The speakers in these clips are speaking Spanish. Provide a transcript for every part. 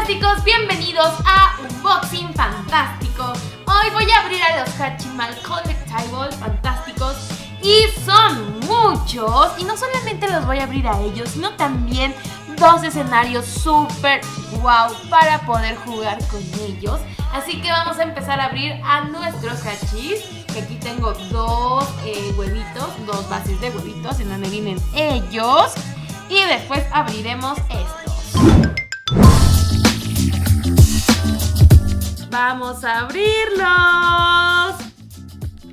Fantásticos, bienvenidos a Unboxing Fantástico. Hoy voy a abrir a los Hachimal Collectibles Fantásticos y son muchos. Y no solamente los voy a abrir a ellos, sino también dos escenarios súper wow para poder jugar con ellos. Así que vamos a empezar a abrir a nuestros hachis. Que aquí tengo dos huevitos, dos bases de huevitos en donde vienen ellos. Y después abriremos estos. ¡Vamos a abrirlos!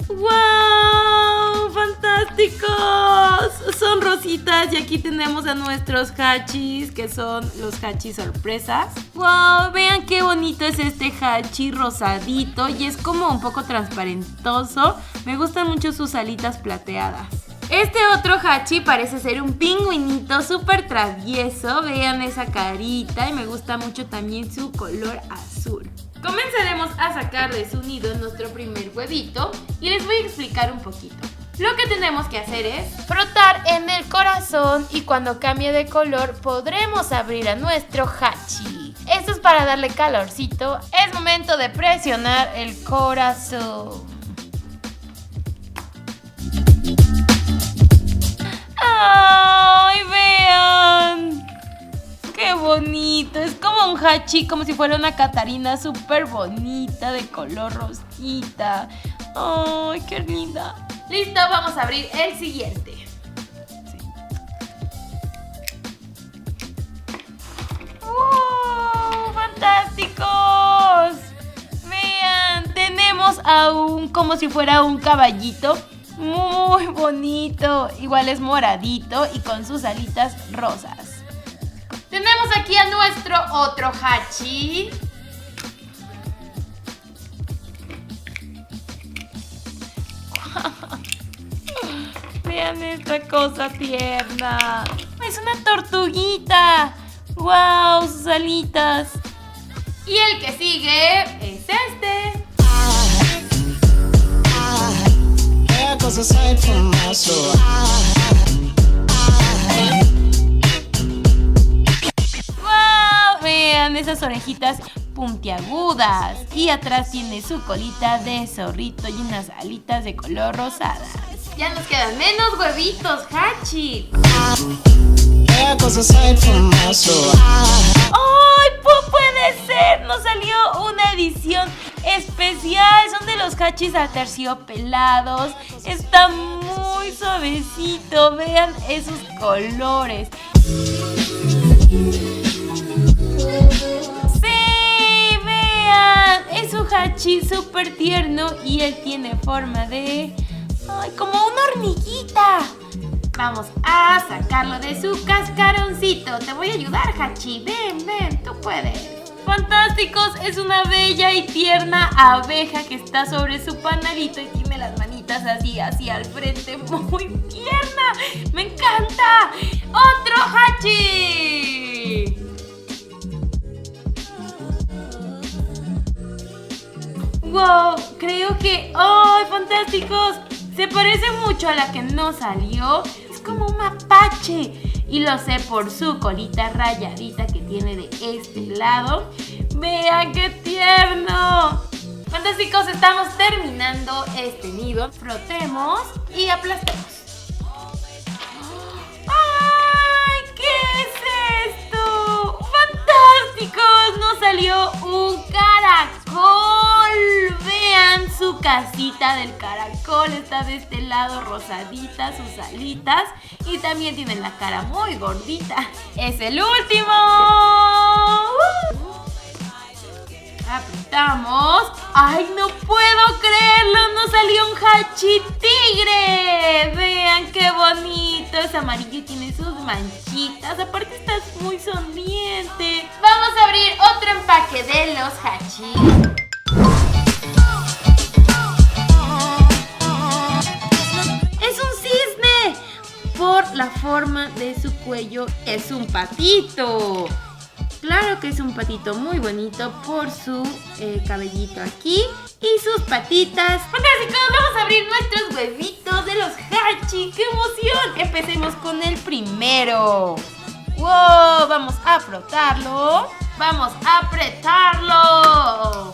¡Wow! ¡Fantásticos! Son rositas y aquí tenemos a nuestros hachis, que son los hachis sorpresas. ¡Wow! Vean qué bonito es este hachi rosadito y es como un poco transparentoso. Me gustan mucho sus alitas plateadas. Este otro hachi parece ser un pingüinito súper travieso. Vean esa carita y me gusta mucho también su color azul. Comenzaremos a sacar de su nido nuestro primer huevito y les voy a explicar un poquito. Lo que tenemos que hacer es frotar en el corazón y cuando cambie de color podremos abrir a nuestro hachi. Esto es para darle calorcito. Es momento de presionar el corazón. ¡Ay, vean! ¡Qué bonito! Es como un hachi, como si fuera una Catarina súper bonita de color rosita. ¡Ay, qué linda! Listo, vamos a abrir el siguiente. Sí. ¡Fantásticos! Vean, tenemos a como si fuera un caballito. Muy bonito, igual es moradito y con sus alitas rosas. Tenemos aquí a nuestro otro hachi. Vean esta cosa tierna. Es una tortuguita. Wow, sus alitas. Y el que sigue es este. ¡Wow! Vean esas orejitas puntiagudas. Y atrás tiene su colita de zorrito y unas alitas de color rosada. Ya nos quedan menos huevitos, hachi. ¡Ay! ¡Puede ser! Nos salió una edición especial. Son de los hachis aterciopelados. Está muy suavecito. Vean esos colores. ¡Sí! Vean. Es un hachi súper tierno y él tiene forma de... ¡ay! Como una hormiguita. Vamos a sacarlo de su cascaroncito. Te voy a ayudar, hachi. Ven, ven, tú puedes. Fantásticos, es una bella y tierna abeja que está sobre su panalito y tiene las manitas así hacia el frente. Muy tierna. ¡Me encanta! ¡Otro hachi! ¡Wow! Creo que... ¡ay, fantásticos! Se parece mucho a la que no salió. Es como un mapache. Y lo sé por su colita rayadita que tiene de este lado. ¡Vean qué tierno! Fantásticos, estamos terminando este nido. Frotemos y aplastemos. ¡Ay! ¿Qué es esto? ¡Fantásticos! Nos salió un caracol. Vean su casita del caracol. Está de este lado rosadita, sus alitas. Y también tiene la cara muy gordita. ¡Es el último! Apretamos. ¡Ay, no puedo creerlo! ¡Nos salió un hachi tigre! Vean qué bonito. Es amarillo y tiene sus manchitas. Aparte está muy sonriente. Vamos a abrir otro empaque de los hachis. ¡Es un cisne! Por la forma de su cuello, es un patito. Claro que es un patito muy bonito por su cabellito aquí y sus patitas. Fantásticos, vamos a abrir nuestros huevitos de los hachi. ¡Qué emoción! Empecemos con el primero. ¡Wow! Vamos a frotarlo. Vamos a apretarlo.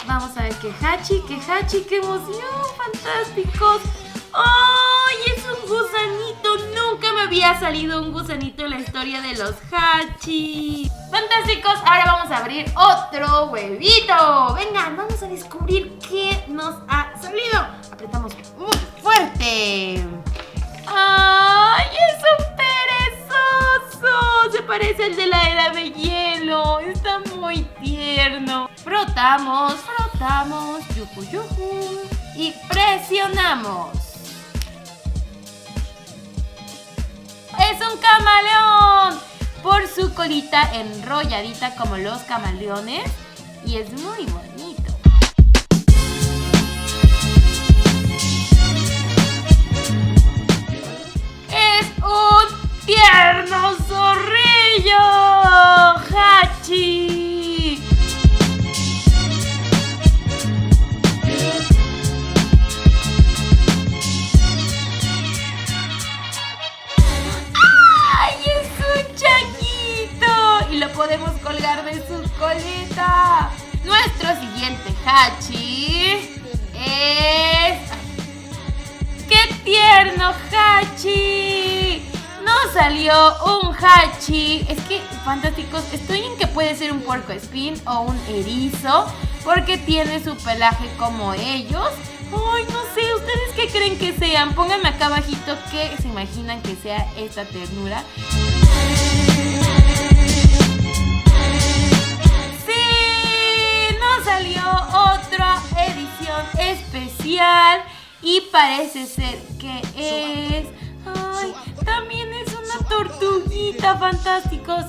Vamos a ver qué hachi, qué emoción, fantásticos. ¡Ay! Es un gusanito. Nunca me había salido un gusanito en la historia de los hachi. Fantásticos, ahora vamos a abrir otro huevito. Vengan, vamos a descubrir qué nos ha salido. Apretamos muy fuerte. ¡Ay! Es un perezoso. Se parece al de la era de hielo. Está muy tierno. Frotamos, yuju, yuju, y presionamos. Es un camaleón por su colita enrolladita como los camaleones y es muy bonito. Es un tierno zorrillo hachi. Lo podemos colgar de su coleta. Nuestro siguiente hachi es... ¡Qué tierno hachi! Nos salió un hachi. Es que, fantásticos, estoy en que puede ser un puercoespín o un erizo, porque tiene su pelaje como ellos. Ay, no sé, ¿ustedes qué creen que sean? Pónganme acá abajito qué se imaginan que sea esta ternura. Salió otra edición especial y parece ser que es... ¡Ay! También es una tortuguita, fantásticos.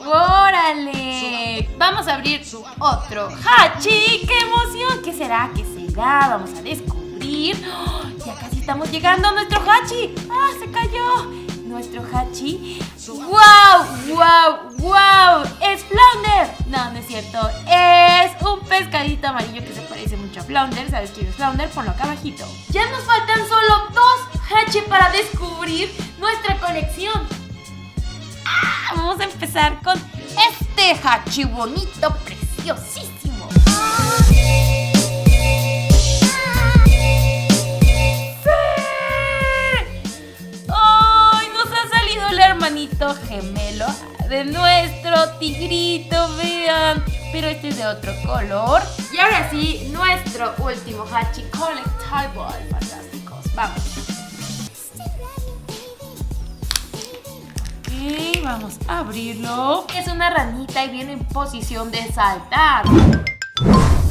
¡Órale! Vamos a abrir otro hachi. ¡Qué emoción! ¿Qué será? ¿Qué será? Vamos a descubrir. ¡Oh! Ya casi estamos llegando a nuestro hachi. ¡Ah! Se cayó nuestro hachi. ¡Wow! ¡Wow! ¡Wow! ¡Es Flounder! No, no es cierto. Es un pescadito amarillo que se parece mucho a Flounder. ¿Sabes quién es Flounder? Ponlo acá abajito. Ya nos faltan solo 2 hachi para descubrir nuestra colección. Vamos a empezar con este hachi bonito, preciosísimo. El hermanito gemelo de nuestro tigrito, vean, pero este es de otro color. Y ahora sí, nuestro último hachi collectible, fantásticos, vamos. Ok, vamos a abrirlo. Es una ranita y viene en posición de saltar.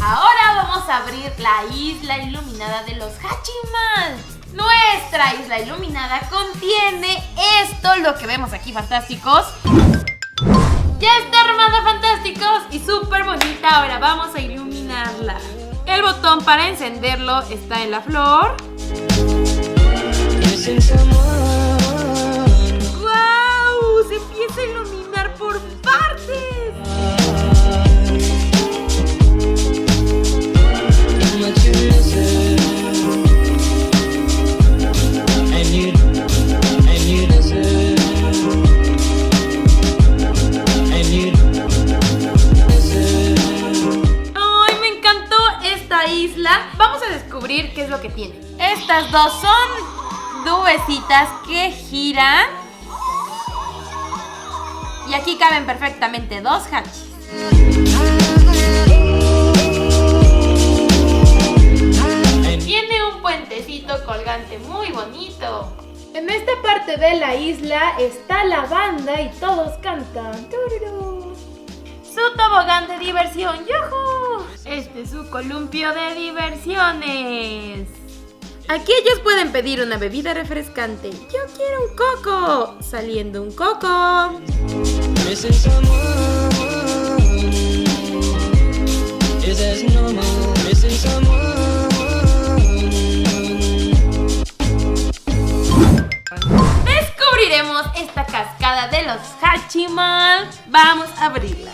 Ahora vamos a abrir la isla iluminada de los Hachiman. Nuestra isla iluminada contiene esto, lo que vemos aquí, fantásticos. Ya está armada, fantásticos, y súper bonita. Ahora vamos a iluminarla. El botón para encenderlo está en la flor. ¡Guau! Se empieza a iluminar por partes. Isla, vamos a descubrir qué es lo que tiene. Estas dos son nubecitas que giran y aquí caben perfectamente 2 hachis. Tiene un puentecito colgante muy bonito. En esta parte de la isla está la banda y todos cantan. ¡Tururú! Su tobogán de diversión, ¡yujú! Este es su columpio de diversiones. Aquí ellos pueden pedir una bebida refrescante. Yo quiero un coco. Saliendo un coco. Descubriremos esta cascada de los Hachiman. Vamos a abrirla.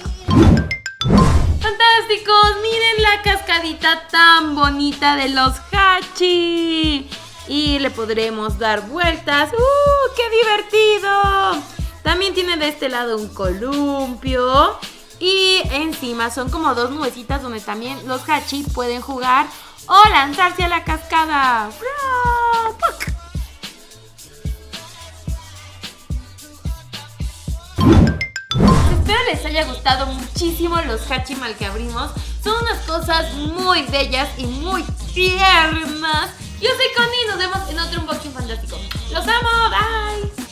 ¡Fantásticos! Miren la cascadita tan bonita de los hachi. Y le podremos dar vueltas. ¡Qué divertido! También tiene de este lado un columpio. Y encima son como dos nubecitas donde también los Hachi pueden jugar o lanzarse a la cascada. Espero les haya gustado muchísimo los Hachimal que abrimos. Son unas cosas muy bellas y muy tiernas. Yo soy Connie y nos vemos en otro unboxing fantástico. ¡Los amo! ¡Bye!